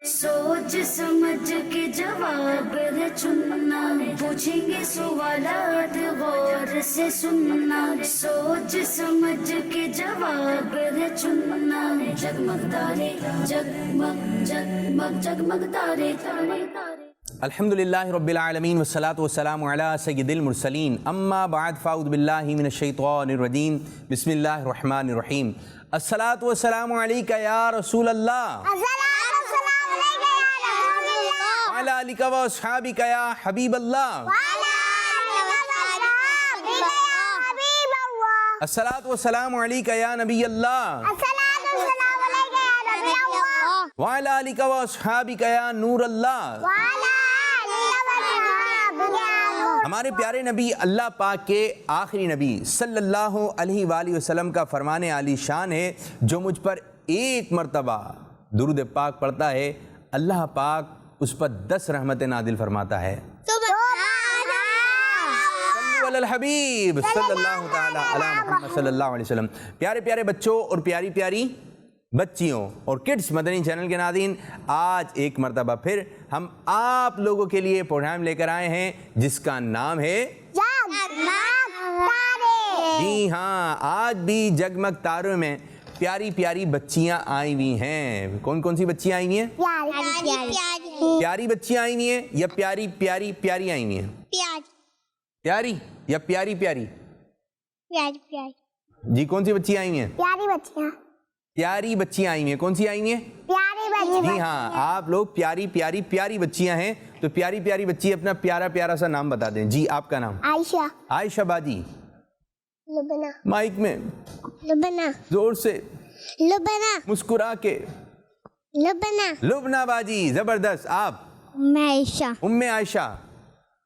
सोच समझ के जवाब है चुनना, पूछेंगे सवालात गौर से सुनना। सोच समझ के जवाब है चुनना, जगमग तारे जगमग जगमग जगमग तारे तारे तारे। अल्हम्दुलिल्लाहि रब्बिल आलमीन वस्सलातु वस्सलामु अला सय्यिदिल मुरसलीन अम्मा बाद फ़अऊज़ु बिल्लाहि मिनश शैतानिर रजीम बिस्मिल्लाहिर रहमानिर रहीम। अस्सलातु वस्सलामु अलैका या रसूल अल्लाह व अला आलिका व अस्हाबिका या हबीब अल्लाह। अस्सलातु वस्सलामु अलैका या नबी अल्लाह व अला आलिका व अस्हाबिका या नूर अल्लाह। हमारे प्यारे नबी अल्लाह पाक के आखिरी नबी सल्लल्लाहु अलैहि वसल्लम का फरमाने आली शान है, जो मुझ पर एक मर्तबा दुरूद पाक पढ़ता है अल्लाह पाक उस पर 10 रहमतें नादिल फरमाता है। सल्लल्लाहु अलल हबीब सल्लल्लाहु ताला अला मुहम्मद सल्लल्लाहु अलैहि वसल्लम। प्यारे प्यारे बच्चों और प्यारी प्यारी बच्चियों और किड्स मदनी चैनल के नाज़रीन, आज एक मर्तबा फिर हम आप लोगों के लिए प्रोग्राम लेकर आए हैं जिसका नाम है जगमग तारे। जी हाँ, आज भी जगमग तारों में प्यारी प्यारी बच्चियां आई हुई हैं। कौन कौन सी बच्चियां आई हुई हैं? प्यारी बच्चियां आई हुई हैं या प्यारी प्यारी प्यारी आई हुई हैं? प्यारी या प्यारी प्यारी? जी, कौन सी बच्चियां आई हुई हैं? प्यारी बच्चियां आई हुई हैं। कौन सी आई हुई हैं? प्यारी बच्ची। जी हाँ, आप लोग प्यारी प्यारी प्यारी बच्चियां हैं, तो प्यारी प्यारी बच्ची अपना प्यारा प्यारा सा नाम बता दें। जी, आपका नाम? आयशा। आयशा बाजी। लुबना। माइक में लुबना। जोर से लुबना। मुस्कुरा के। लुबना। लुबना बाजी, जबरदस्त। आप? मैं आयशा। उम्मे आयशा।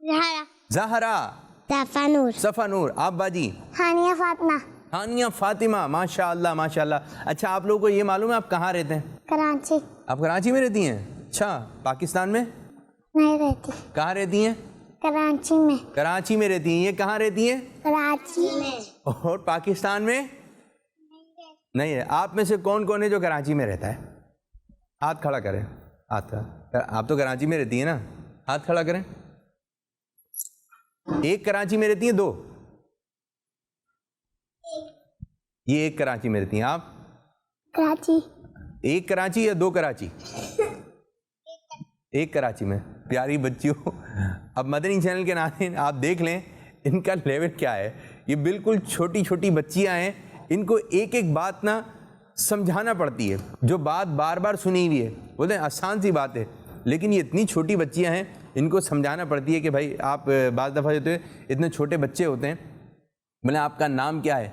जहरा। जहरा। सफानूर। सफानूर। आप बाजी? हानिया फातिमा। हानिया फातिमा। माशाअल्लाह माशाअल्लाह। अच्छा, आप लोगों को ये मालूम है आप कहाँ रहते हैं? कराची। आप कराची में रहती हैं? अच्छा, पाकिस्तान में नहीं रहती। कहाँ रहती हैं? कराची में। कराची में रहती हैं। ये कहाँ रहती हैं? कराची में। और पाकिस्तान में नहीं है। आप में से कौन कौन है जो कराची में रहता है? हाथ खड़ा करें। हाथ खड़ा। आप तो कराची में रहती हैं ना? हाथ खड़ा करें। एक कराची में रहती हैं? 2? ये एक कराची में रहती हैं। आप? कराची। एक कराची या 2 कराची? एक कराची में। प्यारी बच्चियों, अब मदनी चैनल के नाज़रीन आप देख लें इनका लेवल क्या है। ये बिल्कुल छोटी छोटी बच्चियां हैं, इनको एक एक बात ना समझाना पड़ती है। जो बात बार बार सुनी हुई है, बोलते हैं आसान सी बात है, लेकिन ये इतनी छोटी बच्चियां हैं, इनको समझाना पड़ती है कि भाई आप बाज़ दफ़ा होते हैं इतने छोटे बच्चे होते हैं, बोले आपका नाम क्या है,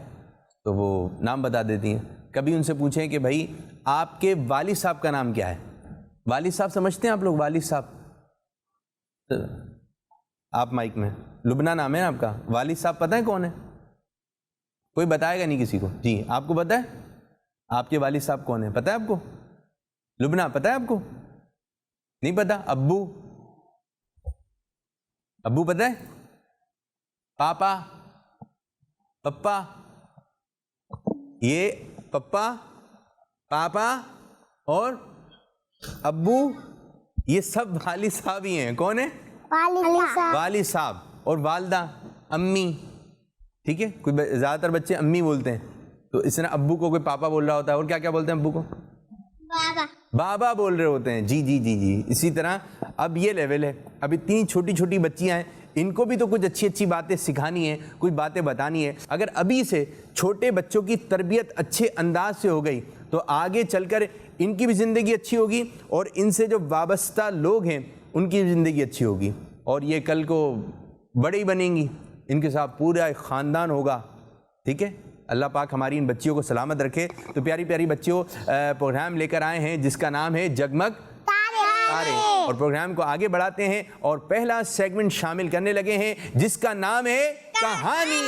तो वो नाम बता देती हैं। कभी उनसे पूछें कि भाई आपके वालिद साहब का नाम क्या है? वालिद साहब समझते हैं आप लोग? वालिद साहब, तो आप माइक में। लुबना नाम है आपका। वालिद साहब पता है कौन है? कोई बताएगा नहीं किसी को। जी, आपको पता है आपके वालिद साहब कौन है? पता है आपको? लुबना पता है आपको? नहीं पता? अब्बू? अब्बू पता है? पापा? पप्पा? ये पप्पा, पापा और अब्बू, ये सब वालिद साहब ही हैं। कौन है? वालिद साहब। और वालदा, अम्मी। ठीक है, कोई ज़्यादातर बच्चे अम्मी बोलते हैं, तो इस तरह अब्बू को कोई पापा बोल रहा होता है। और क्या क्या बोलते हैं अब्बू को? बाबा। बाबा बोल रहे होते हैं। जी जी जी जी। इसी तरह अब ये लेवल है। अब इतनी छोटी छोटी बच्चियां हैं, इनको भी तो कुछ अच्छी अच्छी बातें सिखानी है, कुछ बातें बतानी है। अगर अभी से छोटे बच्चों की तरबियत अच्छे अंदाज से हो गई तो आगे चलकर इनकी भी ज़िंदगी अच्छी होगी और इनसे जो वाबस्ता लोग हैं उनकी भी ज़िंदगी अच्छी होगी, और ये कल को बड़े ही बनेंगी, इनके साथ पूरा एक ख़ानदान होगा। ठीक है, अल्लाह पाक हमारी इन बच्चियों को सलामत रखे। तो प्यारी प्यारी बच्चियों, प्रोग्राम लेकर आए हैं जिसका नाम है जगमग तारे, और प्रोग्राम को आगे बढ़ाते हैं और पहला सेगमेंट शामिल करने लगे हैं जिसका नाम है कहानी।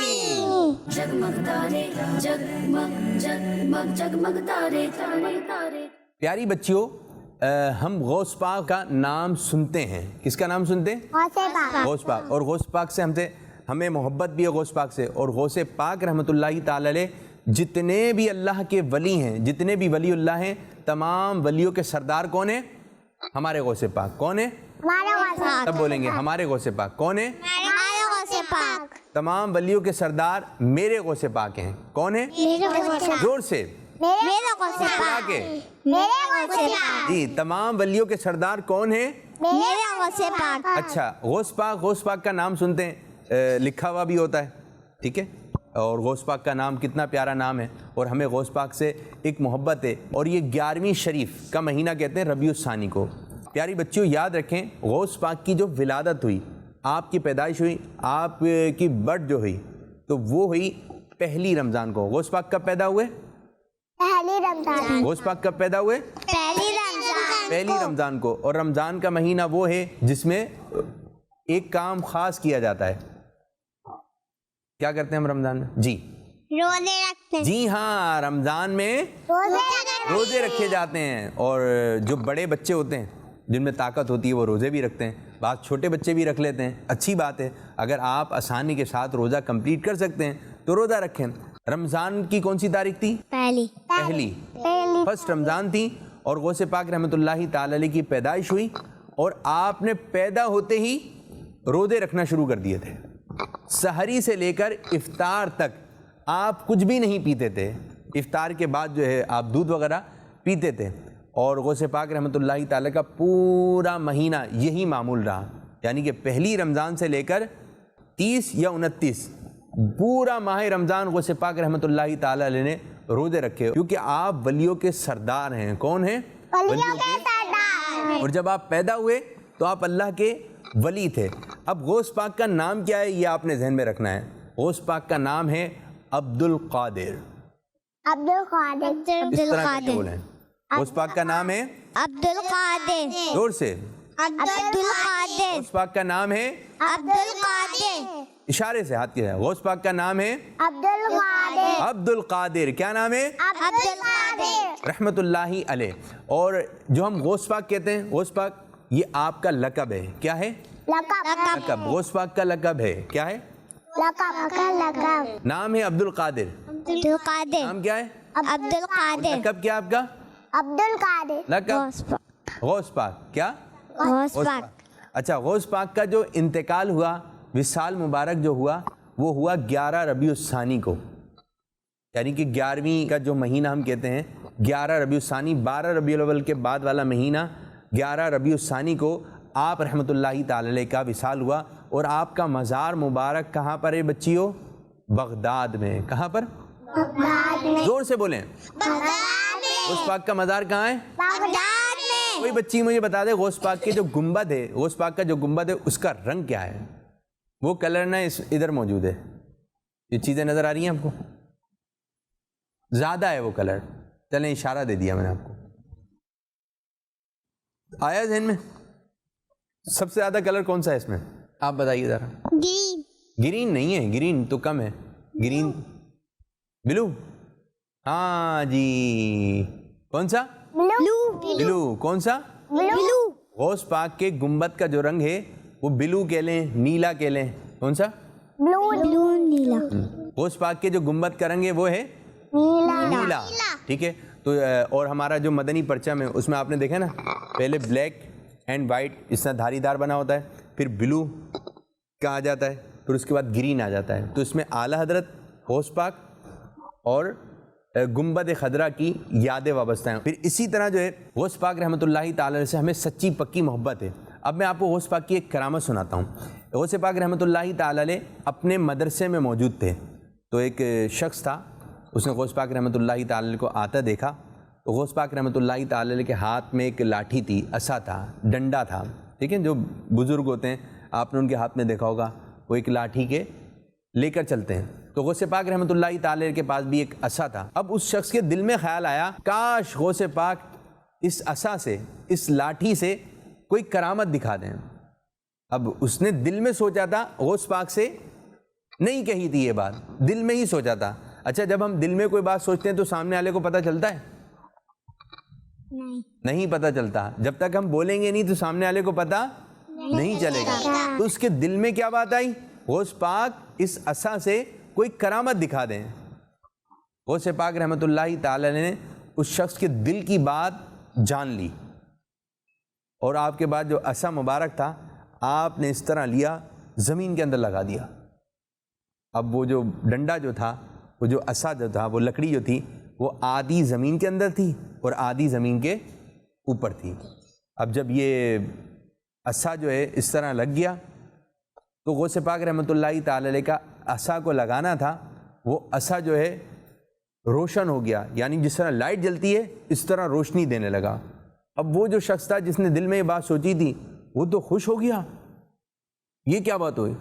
जगमग तारे जगमग जगमग जगमग तारे तारे तारे। प्यारी बच्चियों, हम गौस पाक का नाम सुनते हैं। किसका नाम सुनते हैं? गौस पाक। और गौस पाक से हमें मोहब्बत भी है गौस पाक से। और गौस पाक रहमतुल्लाहि ताला अलैह जितने भी अल्लाह के वली हैं, जितने भी वलीउल्लाह हैं, तमाम वलियों के सरदार कौन है? हमारे गौस पाक कौन है? हमारे गौस पाक। तब बोलेंगे हमारे गौस पाक कौन है? हमारे गौस पाक। तमाम वलियों के सरदार मेरे गौस पाक हैं। कौन है? मेरे गौस पाक। जोर से मेरे गौस बुला पाक। के। मेरे गौस पाक। जी, तमाम वलियों के सरदार कौन है? मेरे गौस पाक। अच्छा, गौस पाक का नाम सुनते हैं लिखा हुआ भी होता है, ठीक है। और गौस पाक का नाम कितना प्यारा नाम है, और हमें गौस पाक से एक मोहब्बत है। और ये 11वीं शरीफ का महीना कहते हैं रबीउस सानी को। प्यारी बच्चियों, याद रखें, गौस पाक की जो विलादत हुई, आपकी पैदाइश हुई, आपकी बर्थ जो हुई, तो वो हुई पहली रमज़ान को। गौस पाक कब पैदा हुए? पहली रमजान। गौस पाक कब पैदा हुए? पहली रमजान। पहली रमज़ान को। और रमज़ान का महीना वो है जिसमें एक काम ख़ास किया जाता है। क्या करते हैं हम रमज़ान में? जी, रोजे रखते हैं। जी हाँ, रमज़ान में रोज़े रखे जाते हैं। और जो बड़े बच्चे होते हैं जिनमें ताकत होती है वो रोज़े भी रखते हैं, बाद छोटे बच्चे भी रख लेते हैं। अच्छी बात है, अगर आप आसानी के साथ रोज़ा कंप्लीट कर सकते हैं तो रोज़ा रखें। रमज़ान की कौन सी तारीख थी? पहली फर्स्ट रमज़ान थी। और गौसे पाक रहमतुल्लाहि ताला अलैह की पैदाइश हुई, और आपने पैदा होते ही रोज़े रखना शुरू कर दिए थे। सहरी से लेकर इफ्तार तक आप कुछ भी नहीं पीते थे। इफ्तार के बाद जो है आप दूध वगैरह पीते थे। और गौसे पाक रहमतुल्लाहि ताला का पूरा महीना यही मामूल रहा, यानी कि पहली रमज़ान से लेकर 30 या 29 पूरा माह रमज़ान गौसे पाक रहमतुल्लाहि ताला अलैह ने रोज़े रखे, क्योंकि आप वलियों के सरदार हैं। कौन हैं? वलियों के सरदार। और जब आप पैदा हुए तो आप अल्लाह के वली थे। अब गौस पाक का नाम क्या है, ये आपने जहन में रखना है। गौस पाक का नाम है अब्दुल कादिर। अब्दुल कादिर। इस तरह करके बोलें। गौस पाक का नाम है अब्दुल कादिर। जोर से। अब्दुल कादिर। गौस पाक का नाम है अब्दुल कादिर। इशारे से हाथ किया है। गौस पाक का नाम है अब्दुल कादिर। अब्दुल कादिर। क्या नाम है? अब्दुल कादिर। रहमतुल्लाहि अलैह। और जो हम गौस पाक कहते हैं, गौस पाक ये आपका लक़ब है। क्या है? लक़ब। गौस पाक का लक़ब है। क्या है? लक़ब। नाम है अब्दुल कादिर। अब्दुल कादिर। नाम क्या है? अब्दुल कादिर। लक़ब क्या आपका? अब्दुल कादिर। लक़ब गौस पाक। क्या? गौस पाक। अच्छा, गौस पाक का जो इंतकाल हुआ, विसाल मुबारक जो हुआ, वो हुआ 11 रबीउस सानी को, यानी कि 11वीं का जो महीना हम कहते हैं 11 रबीउस सानी, 12 रबीउल अव्वल के बाद वाला महीना 11 रबीउस सानी को आप रहमतुल्लाहि ताला अलैह का विसाल हुआ। और आपका मज़ार मुबारक कहाँ पर है बच्चियों? बगदाद में। कहाँ पर? जोर से बोलें। गौस पाक का मज़ार कहाँ है? बगदाद में। कोई बच्ची मुझे बता दे, गौस पाक के जो गुंबद है, गौस पाक का जो गुंबद है उसका रंग क्या है? वो कलर ना इधर मौजूद है। ये चीज़ें नज़र आ रही हैं आपको? ज़्यादा है वो कलर। चलें, इशारा दे दिया मैंने आपको। आया ज़हन में? सबसे ज़्यादा कलर कौन सा है इसमें? आप बताइए ज़रा। ग्रीन। ग्रीन नहीं है, ग्रीन तो कम है। Green, blue. हाँ जी, कौन सा? ब्लू। कौन सा? ब्लू। गौस पाक के गुंबद का जो रंग है वो ब्लू कह लें, नीला कह लें। कौन सा? ब्लू नीला। गौस पाक के जो गुंबद का रंग है वो है नीला। ठीक है। तो और हमारा जो मदनी परचम है उसमें आपने देखा ना, पहले ब्लैक एंड वाइट इस तरह धारीदार बना होता है, फिर ब्लू का आ जाता है, फिर उसके बाद ग्रीन आ जाता है। तो इसमें आला हजरत, गौस पाक और गुंबद खदरा की यादें वाबस्ता हैं। फिर इसी तरह जो है गौस पाक रहमतुल्लाहि ताला से हमें सच्ची पक्की मोहब्बत है। अब मैं आपको गौस पाक की एक करामत सुनाता हूँ। गौस पाक रहमतुल्लाहि ताला अपने मदरसे में मौजूद थे, तो एक शख्स था, उसने गौस पाक रहमतुल्लाहि ताला को आता देखा। तो गौस पाक रहमतुल्लाहि ताला के हाथ में एक लाठी थी, असा था, डंडा था। ठीक है, जो बुज़ुर्ग होते हैं आपने उनके हाथ में देखा होगा, वो एक लाठी के लेकर चलते हैं। तो गौसे पाक रहमतुल्लाहि ताला के पास भी एक असा था। अब उस शख्स के दिल में ख्याल आया, काश गौसे पाक इस असा से, इस लाठी से कोई करामत दिखा दें। अब उसने दिल में सोचा था, गौस पाक से नहीं कही थी ये बात, दिल में ही सोचा था। अच्छा, जब हम दिल में कोई बात सोचते हैं तो सामने वाले को पता चलता है? नहीं पता चलता। जब तक हम बोलेंगे नहीं तो सामने वाले को पता नहीं चलेगा। तो उसके दिल में क्या बात आई? गौस पाक इस असा से कोई करामत दिखा दें। गौसे पाक रहमतुल्लाहि ताला ने उस शख्स के दिल की बात जान ली। اور آپ کے بعد جو عصا مبارک تھا آپ نے اس طرح لیا زمین کے اندر لگا دیا. اب وہ جو ڈنڈا جو تھا, وہ جو عصا جو تھا, وہ لکڑی جو تھی, وہ آدھی زمین کے اندر تھی اور آدھی زمین کے اوپر تھی. اب جب یہ عصا جو ہے اس طرح لگ گیا تو غوث پاک رحمۃ اللہ تعالی علیہ کا عصا کو لگانا تھا, وہ عصا جو ہے روشن ہو گیا, یعنی جس طرح لائٹ جلتی ہے اس طرح روشنی دینے لگا. اب وہ جو شخص تھا جس نے دل میں یہ بات سوچی تھی وہ تو خوش ہو گیا, یہ کیا بات ہوئی.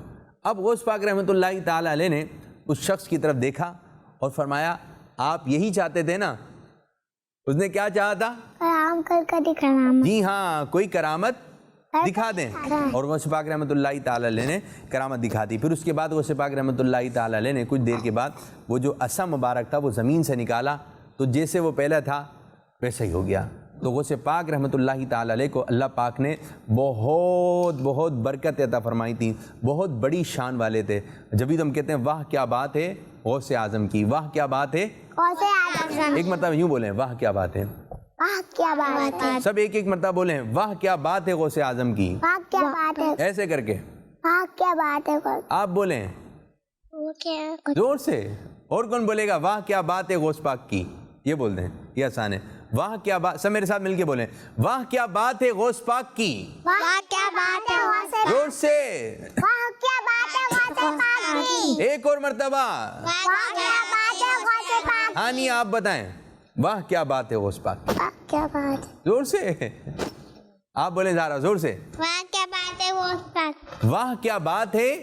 اب غوث پاک رحمۃ اللہ تعالی علیہ نے اس شخص کی طرف دیکھا اور فرمایا آپ یہی چاہتے تھے نا. اس نے کیا چاہا تھا؟ کرام کر کے دکھانا. جی ہاں, کوئی کرامت دکھا دیں. اور غوث پاک رحمۃ اللہ تعالی علیہ نے کرامت دکھا دی. پھر اس کے بعد غوث پاک رحمۃ اللہ تعالی علیہ نے کچھ دیر کے بعد وہ جو عصا مبارک تھا وہ زمین سے نکالا تو جیسے وہ پہلا تھا ویسا ہی ہو گیا. تو غوث پاک رحمۃ اللہ تعالی علیہ کو اللہ پاک نے بہت بہت برکت عطا فرمائی تھی, بہت بڑی شان والے تھے. جبھی تو ہم کہتے ہیں واہ کیا بات ہے غوث اعظم کی, واہ کیا بات ہے. ایک مرتبہ یوں بولیں واہ کیا بات ہے. واہ کیا بات ہے. سب ایک مرتبہ بولیں واہ کیا بات ہے غوث اعظم کی. واہ کیا بات ہے. ایسے کر کے واہ کیا بات ہے. آپ بولیں زور سے. اور کون بولے گا واہ کیا بات ہے غوث پاک کی؟ یہ بول دیں, یہ آسان ہے. واہ کیا بات, سب میرے ساتھ مل کے بولیں واہ کیا بات ہے غوث پاک کی. واہ کیا بات ہے. زور سے. واہ کیا بات ہے غوث پاک کی. ایک اور مرتبہ. واہ کیا بات ہے غوث پاک. ہاں نہیں آپ بتائیں واہ کیا بات ہے غوث پاک کی. واہ کیا بات. زور سے آپ بولیں زارا, زور سے. واہ کیا بات ہے غوث پاک. واہ کیا بات ہے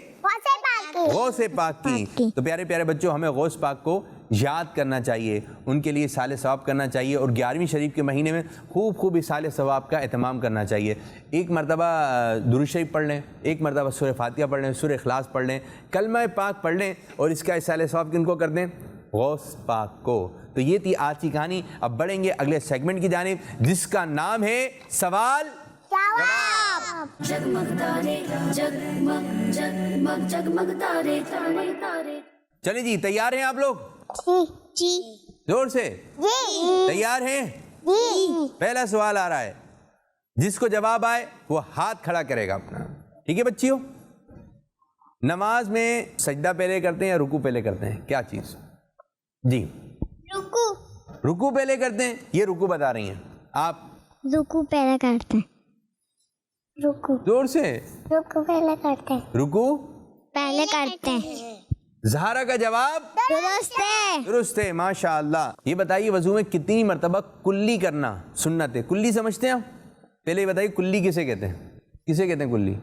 غوث پاک کی. تو پیارے پیارے بچوں, ہمیں غوث پاک کو یاد کرنا چاہیے, ان کے لیے اصال ثواب کرنا چاہیے, اور 11ویں شریف کے مہینے میں خوب اصال ثواب کا اہتمام کرنا چاہیے. ایک مرتبہ درود شریف پڑھ لیں, ایک مرتبہ سورہ فاتحہ پڑھ لیں, سورہ اخلاص پڑھ لیں, کلمہ پاک پڑھ لیں, اور اس کا اصال ثواب کن کو کر دیں؟ غوث پاک کو. تو یہ تھی آج کی کہانی. اب بڑھیں گے اگلے سیگمنٹ کی جانب جس کا نام ہے سوال جواب. جگمگ تارے جگمگ جگمگ جگمگ تارے تارے تارے. چلیں جی, تیار ہیں آپ لوگ؟ جی زور سے. جی تیار ہیں؟ جی. پہلا سوال آ رہا ہے, جس کو جواب آئے وہ ہاتھ کھڑا کرے گا اپنا. ٹھیک ہے بچیوں, نماز میں سجدہ پہلے کرتے ہیں یا رکوع پہلے کرتے ہیں؟ کیا چیز؟ جی رکوع پہلے کرتے ہیں. یہ رکوع بتا رہی ہیں آپ. رکوع پہلے کرتے ہیں. رکوع زور سے. رکوع پہلے کرتے ہیں. رکوع پہلے کرتے ہیں. زہرا کا جواب درست ہے. درست ہے, ماشاء اللہ. یہ بتائیے وضو میں کتنی مرتبہ کلی کرنا سنت ہے؟ کلی سمجھتے ہیں آپ؟ پہلے یہ بتائیے کلی کسے کہتے ہیں؟ کسے کہتے ہیں کلی؟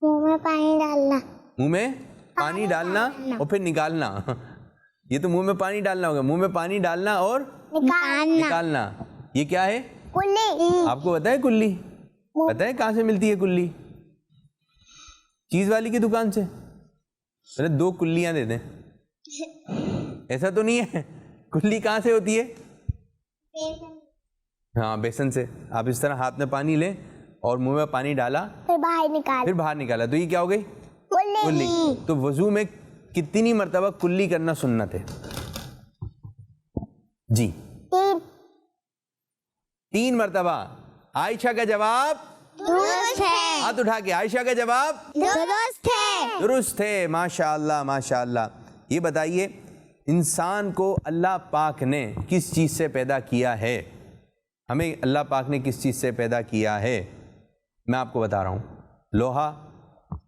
منہ میں پانی ڈالنا. منہ میں پانی ڈالنا اور پھر نکالنا. یہ تو منہ میں پانی ڈالنا ہوگا. منہ میں پانی ڈالنا اور نکالنا. نکالنا. یہ کیا ہے؟ کلی. آپ کو پتہ ہے کلی؟ پتہ ہے کہاں سے ملتی ہے کلی؟ چیز والی کی دکان سے. پہلے 2 کلیاں دے دیں. ایسا تو نہیں ہے؟ کلی کہاں سے ہوتی ہے؟ ہاں بیسن سے. آپ اس طرح ہاتھ میں پانی لیں اور منہ میں پانی ڈالا پھر باہر نکالا تو یہ کیا ہو گئی؟ کلی. تو وضو میں کتنی مرتبہ کلی کرنا سنت ہے؟ جی 3 مرتبہ. عائشہ کا جواب درست ہے. ہاتھ اٹھا کے. عائشہ کا جواب درست ہے. درست ہے, ماشاء اللہ ماشاء اللہ. یہ بتائیے انسان کو اللہ پاک نے کس چیز سے پیدا کیا ہے؟ ہمیں اللہ پاک نے کس چیز سے پیدا کیا ہے؟ میں آپ کو بتا رہا ہوں. لوہا,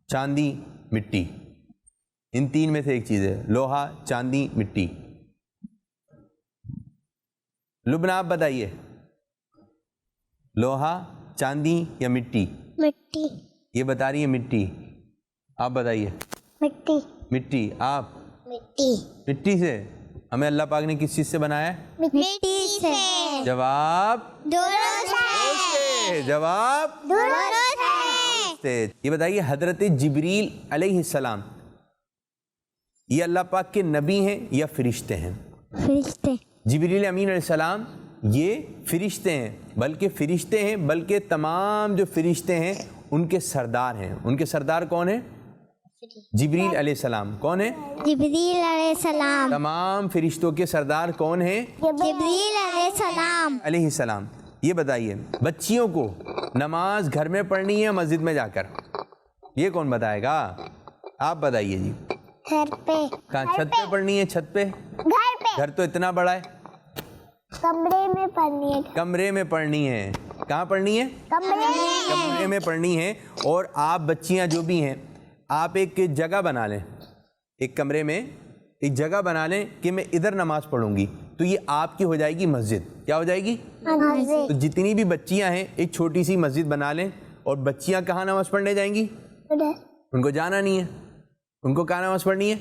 چاندی, مٹی. ان 3 میں سے ایک چیز ہے. لوہا, چاندی, مٹی. لبنا آپ بتائیے, لوہا, چاندی یا مٹی؟ مٹی. یہ بتا رہی ہے مٹی. آپ بتائیے. مٹی. مٹی. آپ؟ مٹی. مٹی سے. ہمیں اللہ پاک نے کس چیز سے بنایا ہے؟ مٹی سے. جواب درست ہے. جواب درست ہے. یہ بتائیے حضرت جبریل علیہ السلام یہ اللہ پاک کے نبی ہیں یا فرشتے ہیں؟ فرشتے. جبریل امین علیہ السلام یہ فرشتے ہیں, بلکہ فرشتے ہیں, بلکہ تمام جو فرشتے ہیں ان کے سردار ہیں. ان کے سردار کون ہیں؟ جبریل علیہ السلام. کون ہے؟ جبریل علیہ السلام. تمام فرشتوں کے سردار کون ہیں؟ جبریل علیہ السلام. علیہ السلام. یہ بتائیے بچیوں کو نماز گھر میں پڑھنی ہے یا مسجد میں جا کر؟ یہ کون بتائے گا؟ آپ بتائیے جی. گھر پہ. کہاں چھت پہ پڑھنی ہے؟ چھت پہ؟ گھر پہ. گھر تو اتنا بڑا ہے. کمرے میں پڑھنی ہے. کمرے میں پڑھنی ہے. کہاں پڑھنی ہے؟ کمرے میں پڑھنی ہے. اور آپ بچیاں جو بھی ہیں آپ ایک جگہ بنا لیں, ایک کمرے میں ایک جگہ بنا لیں کہ میں ادھر نماز پڑھوں گی, تو یہ آپ کی ہو جائے گی مسجد. کیا ہو جائے گی؟ تو جتنی بھی بچیاں ہیں ایک چھوٹی سی مسجد بنا لیں, اور بچیاں کہاں نماز پڑھنے جائیں گی؟ ان کو جانا نہیں ہے. ان کو کہاں نماز پڑھنی ہے؟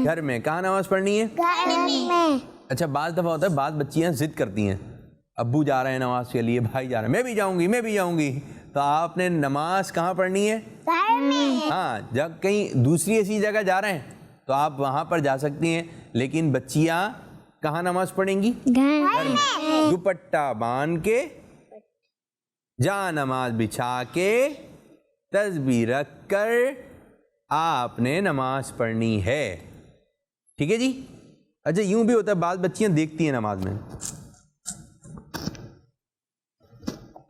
گھر میں. کہاں نماز پڑھنی ہے؟ اچھا بعض دفعہ ہوتا ہے بعض بچیاں ضد کرتی ہیں, ابو جا رہے ہیں نماز کے لیے, بھائی جا رہے ہیں, میں بھی جاؤں گی میں بھی جاؤں گی. تو آپ نے نماز کہاں پڑھنی ہے؟ ہاں, جب کہیں دوسری ایسی جگہ جا رہے ہیں تو آپ وہاں پر جا سکتی ہیں, لیکن بچیاں کہاں نماز پڑھیں گی؟ گھر میں. دوپٹہ باندھ کے, جا نماز بچھا کے, تسبیح رکھ کر آپ نے نماز پڑھنی ہے. ٹھیک ہے جی. اچھا یوں بھی ہوتا ہے بعض بچیاں دیکھتی ہیں نماز میں.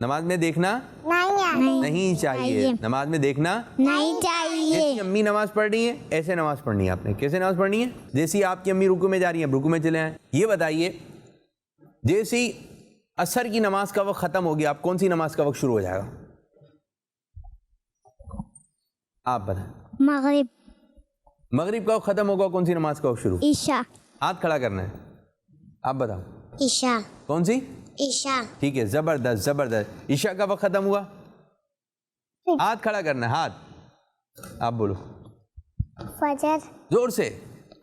نماز میں دیکھنا نہیں چاہیے. نماز میں دیکھنا نہیں چاہیے. جیسی امی نماز پڑھ رہی ہیں ایسے نماز پڑھنی ہے آپ نے. کیسے نماز پڑھنی ہے؟ جیسی آپ کی امی رکوع میں جا رہی ہیں رکوع میں چلے آئیں. یہ بتائیے جیسی عصر کی نماز کا وقت ختم ہو گیا, آپ کون سی نماز کا وقت شروع ہو جائے گا؟ آپ بتائیں. مغرب. مغرب کا وقت ختم ہوگا, کون سی نماز کا وقت شروع؟ عشاء. ہاتھ کھڑا کرنا ہے. آپ بتاؤ. عشاء. کون سی؟ عشاء. ٹھیک ہے, زبردست زبردست. عشاء کا وقت ختم ہوا, ہاتھ کھڑا کرنا ہے. ہاتھ آپ بولو. فجر. زور سے,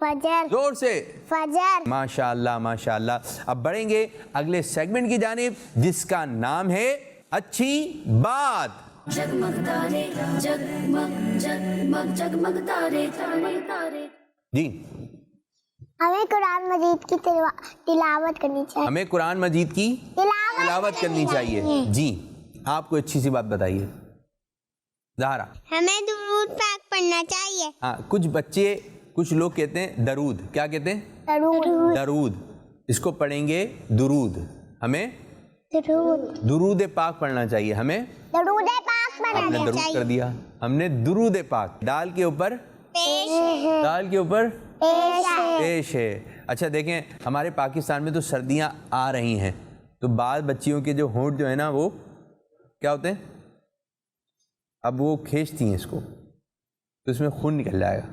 فجر. زور سے. فجر. ماشاء اللہ ماشاء اللہ. اب بڑھیں گے اگلے سیگمنٹ کی جانب جس کا نام ہے اچھی بات. جگمگ تارے جگمگ جگمگ جگمگ تارے تارے تارے. جی ہمیں قرآن مجید کی تلاوت کرنی چاہیے. ہمیں قرآن مجید کی تلاوت کرنی چاہیے. جی آپ کو اچھی سی بات بتائیے زہرا. ہمیں درود پاک پڑھنا چاہیے. ہاں, کچھ بچے کچھ لوگ کہتے ہیں درود. کیا کہتے ہیں؟ درود. درود. اس کو پڑھیں گے درود. ہمیں درود. درود پاک پڑھنا چاہیے. ہمیں درود پاک آپ نے پڑھنا درود چاہیے. کر دیا. ہم نے درود پاک دال کے اوپر دال کے اوپر پیش ہے. اچھا دیکھیں ہمارے پاکستان میں تو سردیاں آ رہی ہیں, تو بعض بچیوں کے جو ہونٹ جو ہے نا وہ کیا ہوتے ہیں, اب وہ کھینچتی ہیں اس کو تو اس میں خون نکل جائے گا.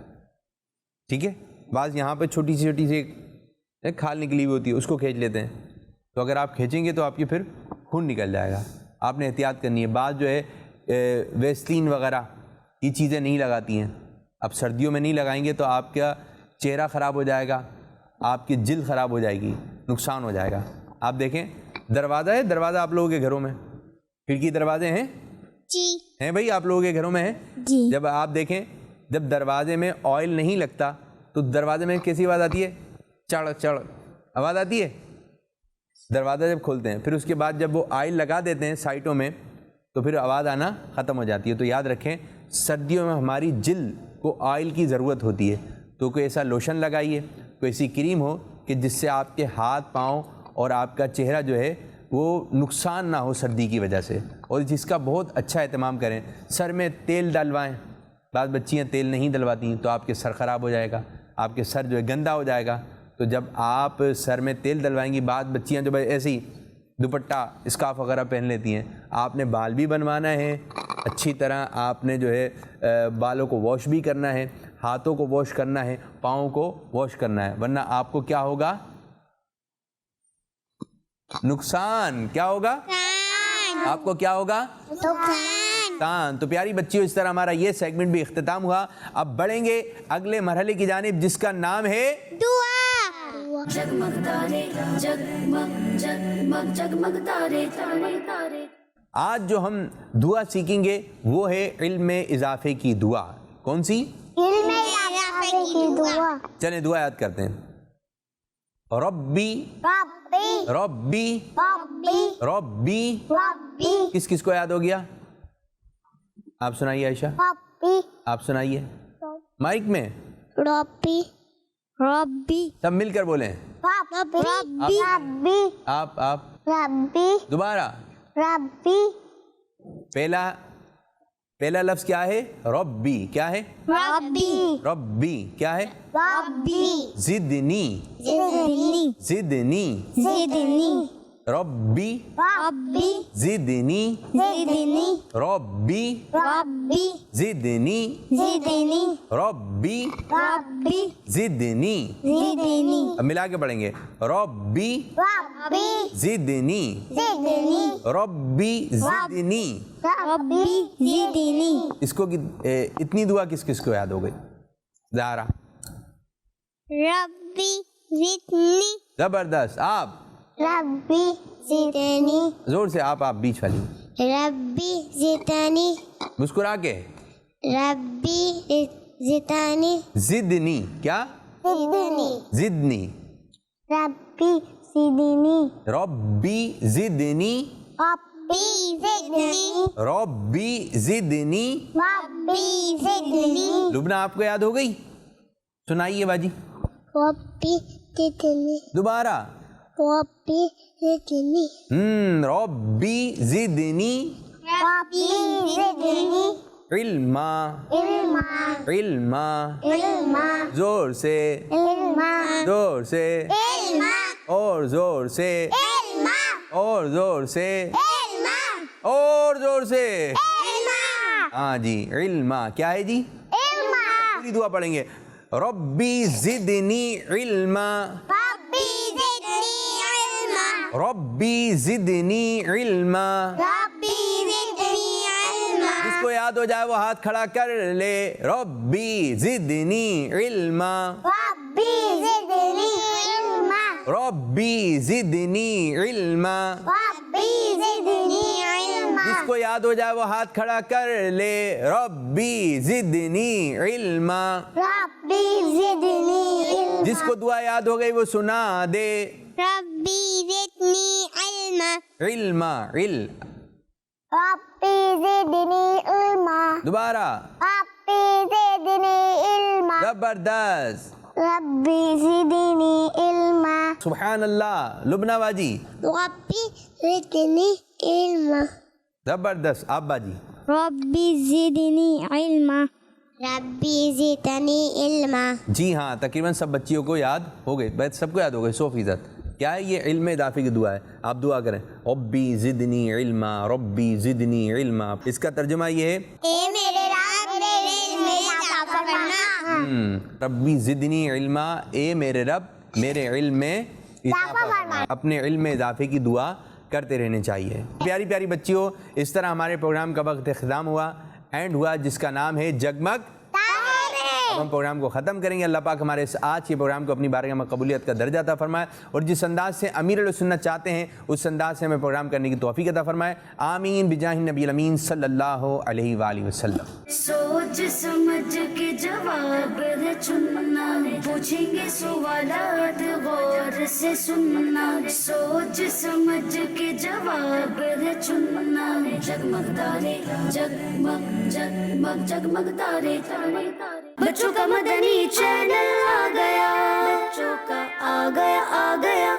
ٹھیک ہے, بعض یہاں پہ چھوٹی سی ایک کھال نکلی ہوئی ہوتی ہے اس کو کھینچ لیتے ہیں, تو اگر آپ کھینچیں گے تو آپ کے پھر خون نکل جائے گا. آپ نے احتیاط کرنی ہے. بعض جو ہے ویسلین وغیرہ یہ چیزیں نہیں لگاتی ہیں. اب سردیوں میں نہیں لگائیں گے تو آپ کا چہرہ خراب ہو جائے گا, آپ کی جلد خراب ہو جائے گی, نقصان ہو جائے گا. آپ دیکھیں دروازہ ہے, دروازہ آپ لوگوں کے گھروں میں, کھڑکی دروازے ہیں جی ہیں بھائی آپ لوگوں کے گھروں میں ہیں. جی. جب آپ دیکھیں جب دروازے میں آئل نہیں لگتا تو دروازے میں کیسی آواز آتی ہے؟ چڑ چڑ آواز آتی ہے. دروازہ جب کھولتے ہیں پھر اس کے بعد جب وہ آئل لگا دیتے ہیں سائٹوں میں تو پھر آواز آنا ختم ہو جاتی ہے. تو یاد رکھیں سردیوں میں ہماری جلد کو آئل کی ضرورت ہوتی ہے, تو کوئی ایسا لوشن لگائیے, کوئی ایسی کریم ہو کہ جس سے آپ کے ہاتھ پاؤں اور آپ کا چہرہ جو ہے وہ نقصان نہ ہو سردی کی وجہ سے, اور جس کا بہت اچھا اہتمام کریں. سر میں تیل ڈلوائیں. بعض بچیاں تیل نہیں ڈلواتی ہیں تو آپ کے سر خراب ہو جائے گا, آپ کے سر جو ہے گندا ہو جائے گا. تو جب آپ سر میں تیل ڈلوائیں گی, بعض بچیاں جو ایسے ہی دوپٹہ اسکارف وغیرہ پہن لیتی ہیں, آپ نے بال بھی بنوانا ہے اچھی طرح, آپ نے جو ہے بالوں کو واش بھی کرنا ہے, ہاتھوں کو واش کرنا ہے, پاؤں کو واش کرنا ہے, ورنہ آپ کو کیا ہوگا؟ نقصان. کیا ہوگا آپ کو؟ کیا ہوگا؟ نقصان. تو پیاری بچیوں اس طرح ہمارا یہ سیگمنٹ بھی اختتام ہوا. اب بڑھیں گے اگلے مرحلے کی جانب جس کا نام ہے دعا. جگمگ تارے جگمگ جگمگ جگمگ تارے تارے تارے. آج جو ہم دعا سیکھیں گے وہ ہے علم اضافے کی دعا. کون سی؟ علم اضافے کی دعا. چلیں دعا یاد کرتے ہیں. ربی ربی ربی ربی ربی. ربی کس کس کو یاد ہو گیا؟ آپ سنائیے عائشہ, ربی آپ سنائیے مائک میں, ربی ربی سب مل کر بولیں. ربی ربی آپ रब्बी दोबारा, रब्बी पहला लफ्ज क्या है? रब्बी। क्या है? रब्बी रब्बी। क्या है? रब्बी जिदनी, जिदनी जिदनी, जिदनी रब्बी, रब्बी जिदनी, जिदनी रब्बी, रब्बी जिदनी, जिदनी रब्बी, रब्बी जिदनी। जिदनी अब मिला के पढ़ेंगे, रब्बी, रब्बी जिदनी, जिदनी रब्बी, जिदनी। रब्बी जिदनी। इसको इतनी दुआ किस किस को याद हो गई? ज़ारा, रब्बी जिदनी जबरदस्त। आप रब्बी जिदनी जोर से, आप बीच वाली, रब्बी जिदनी मुस्कुरा के। रब्बी जिदनी जिदनी। क्या? जिदनी जिदनी, रब्बी जिदनी रब्बी, जिदनी, रब्बी जिदनी रब्बी, जिदनी। रब्बी जिदनी लुबना, आपको याद हो गई? सुनाइए बाजी, रब्बी जिदनी दोबारा। रब्बी जिदनी रब्बी, जिदनी, रब्बी जिदनी इल्मा, इल्मा इल्मा। इल्मा जोर से, इल्मा जोर से, इल्मा और जोर से, इल्मा और जोर से, इल्मा और जोर से। इल्मा हाँ जी, इल्मा। क्या है जी? इल्मा पूरी दुआ पढ़ेंगे, रब्बी जिदनी इल्मा, रब्बी जिदनी इल्मा रब्बी जिदनी इल्मा। रब्बी जिदनी इल्मा जिसको याद हो जाए वो हाथ खड़ा कर ले, रब्बी जिदनी इल्मा, रब्बी जिदनी इल्मा रब्बी जिदनी इल्मा। रब्बी जिदनी इल्मा जिसको याद हो जाए वो हाथ खड़ा कर ले, रब्बी जिदनी इल्मा। रब्बी जिदनी इल्मा जिसको दुआ याद हो गई वो सुना दे, रब्बी जिदनी इल्मा इल्मा, रब्बी जिदनी इल्मा दोबारा, रब्बी जिदनी इल्मा जबरदस्त, रब्बी जिदनी इल्मा सुभान अल्लाह। लुबना बाजी, रब्बी जिदनी इल्मा जबरदस्त। आप बाजी, रब्बी जिदनी इल्मा रब्बी जिदनी इल्मा जी हाँ, तकरीबन सब बच्चियों को याद हो गए, बस सबको याद हो गए 100%। क्या है ये? इल्म इदाफे की दुआ है। आप दुआ करें, रब्बी जिदनी इल्मा, रब्बी जिदनी इल्मा। इसका तर्जुमा ये है, ए मेरे रब मेरे इल्म में इजाफा करना रब्बी जिदनी इल्मा, ए मेरे रब मेरे इल्म में इजाफा फरमा। अपने इल्म में इजाफे की दुआ करते रहने चाहिए। प्यारी प्यारी बच्चियों, इस तरह हमारे प्रोग्राम का वक्त इख्तिताम हुआ, एंड हुआ, जिसका नाम है जगमग। अब हम प्रोग्राम को ख़त्म करेंगे। अल्लाह पाक हमारे इस आज के प्रोग्राम को अपनी बारगाह में कबूलियत का दर्जा अता फरमाए, और जिस अंदाज से अमीर अहले सुन्नत चाहते हैं उस अंदाज से हमें प्रोग्राम करने की तौफीक अता फरमाए। आमीन बिजाहि नबील अमीन सल्लल्लाहु अलैहि वालैहि वसल्लम। सोच समझ के जवाब है चुनना, पूछेंगे सवालात गौर से सुनना। सोच समझ के जवाब है चुनना, जगमग तारे जगमग जगमग जगमग तारे तारे तारे। बच्चों का मदनी चैनल आ गया, बच्चों का आ गया